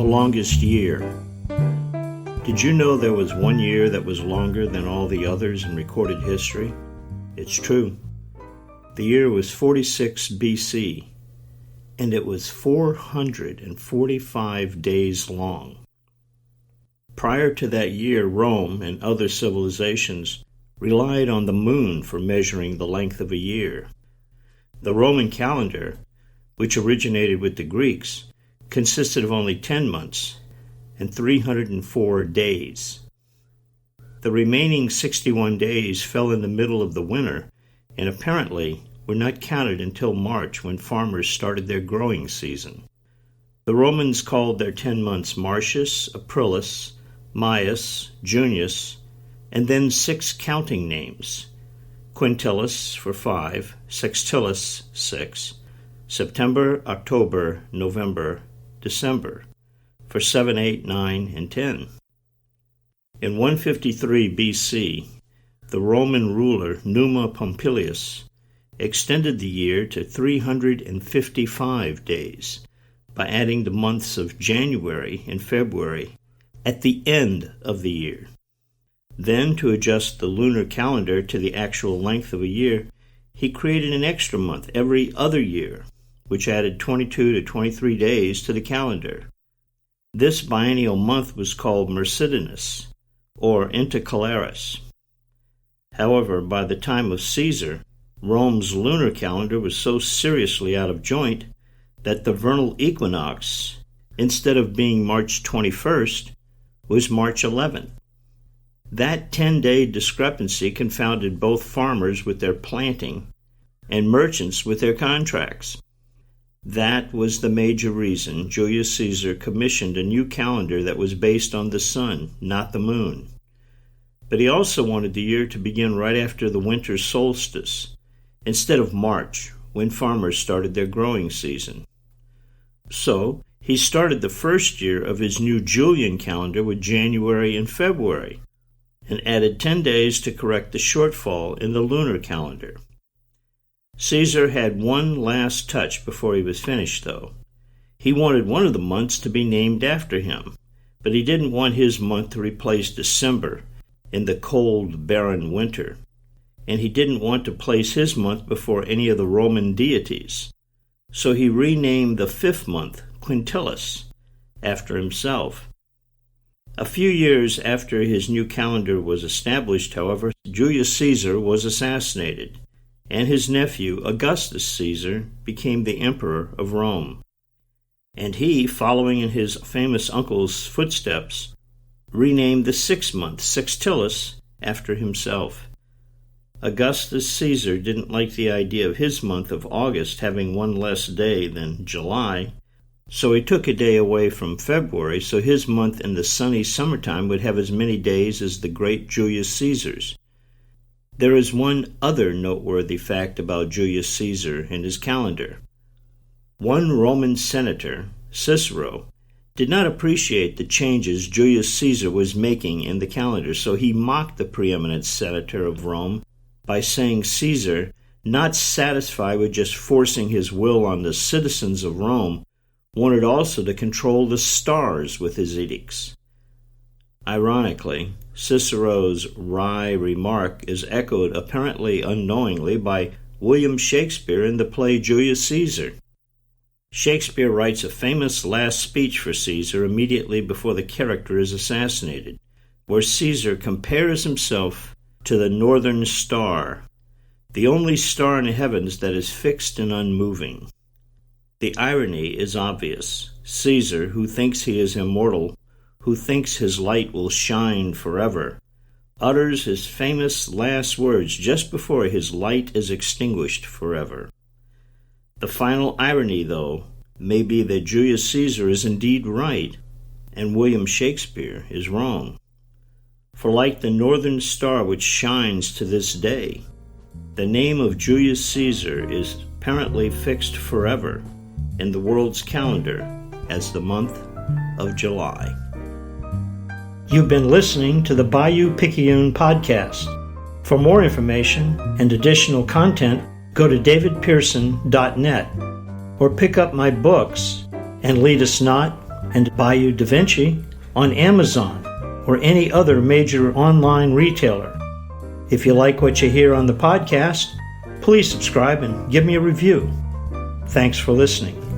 longest year. Did you know there was one year that was longer than all the others in recorded history? It's true. The year was 46 BC, and it was 445 days long. Prior to that year, Rome and other civilizations relied on the moon for measuring the length of a year. The Roman calendar, which originated with the Greeks, consisted of only 10 months and 304 days. The remaining 61 days fell in the middle of the winter and apparently were not counted until March, when farmers started their growing season. The Romans called their 10 months Martius, Aprilis, Maius, Junius, and then 6 counting names: Quintilis for 5, Sextilis 6, September, October, November, December for 7, 8, 9, and 10. In 153 BC, the Roman ruler Numa Pompilius extended the year to 355 days by adding the months of January and February at the end of the year. Then, to adjust the lunar calendar to the actual length of a year, he created an extra month every other year, which added 22 to 23 days to the calendar. This biennial month was called Mercedinus, or Intercalaris. However, by the time of Caesar, Rome's lunar calendar was so seriously out of joint that the vernal equinox, instead of being March 21st, was March 11th. That 10-day discrepancy confounded both farmers with their planting and merchants with their contracts. That was the major reason Julius Caesar commissioned a new calendar that was based on the sun, not the moon. But he also wanted the year to begin right after the winter solstice, instead of March, when farmers started their growing season. So, he started the first year of his new Julian calendar with January and February, and added 10 days to correct the shortfall in the lunar calendar. Caesar had one last touch before he was finished, though. He wanted one of the months to be named after him, but he didn't want his month to replace December in the cold, barren winter, and he didn't want to place his month before any of the Roman deities. So he renamed the 5th month Quintilis, after himself. A few years after his new calendar was established, however, Julius Caesar was assassinated, and his nephew, Augustus Caesar, became the emperor of Rome. And he, following in his famous uncle's footsteps, renamed the 6th month Sextilis after himself. Augustus Caesar didn't like the idea of his month of August having one less day than July, so he took a day away from February so his month in the sunny summertime would have as many days as the great Julius Caesar's. There is one other noteworthy fact about Julius Caesar and his calendar. One Roman senator, Cicero, did not appreciate the changes Julius Caesar was making in the calendar, so he mocked the preeminent senator of Rome by saying Caesar, not satisfied with just forcing his will on the citizens of Rome, wanted also to control the stars with his edicts. Ironically, Cicero's wry remark is echoed apparently unknowingly by William Shakespeare in the play Julius Caesar. Shakespeare writes a famous last speech for Caesar immediately before the character is assassinated, where Caesar compares himself to the northern star, the only star in the heavens that is fixed and unmoving. The irony is obvious. Caesar, who thinks he is immortal, who thinks his light will shine forever, utters his famous last words just before his light is extinguished forever. The final irony, though, may be that Julius Caesar is indeed right, and William Shakespeare is wrong. For like the northern star which shines to this day, the name of Julius Caesar is apparently fixed forever in the world's calendar as the month of July. You've been listening to the Bayou Picayune podcast. For more information and additional content, go to davidpearson.net or pick up my books, And Lead Us Not, and Bayou Da Vinci on Amazon or any other major online retailer. If you like what you hear on the podcast, please subscribe and give me a review. Thanks for listening.